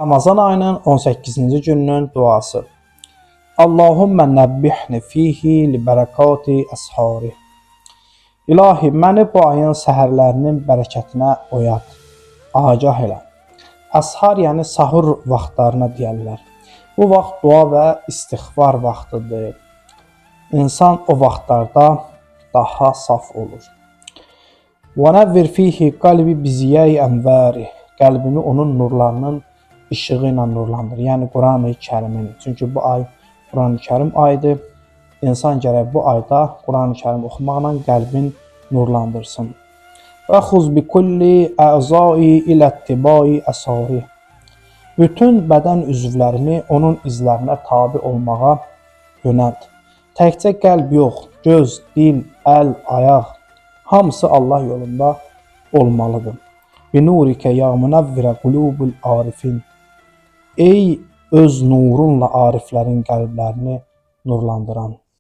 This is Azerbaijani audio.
Ramazan ayının 18-ci gününün duası. Allahümmə nəbbihni fihi li bərəkati əshari. İlahi, məni bu ayın səhərlərinin bərəkətinə oyat, agah elə. Əshar yəni sahur vaxtlarına deyərlər. Bu vaxt dua və istiğfar vaxtıdır. İnsan o vaxtlarda daha saf olur. Və nəvvir fihi qalbi biziyəy ənvəri. Qəlbimi onun nurlarının işığı ilə nurlandır. Yəni Quran-ı Kərimin. Çünki bu ay Quran-ı Kərim ayıdır. İnsan gərək bu ayda Quran-ı Kərim oxumaqla qəlbin nurlandırsın. Və xuz bi kulli əzai ilə ittibai əsari. Bütün bədən üzvlərimi onun izlərinə tabi olmağa yönəlt. Təkcə qəlb yox, göz, dil, əl, ayaq hamısı Allah yolunda olmalıdır. Bi nurikə ya munəvvirə qulubul arifin. Ey öz nurunla ariflərin qəlblərini nurlandıran.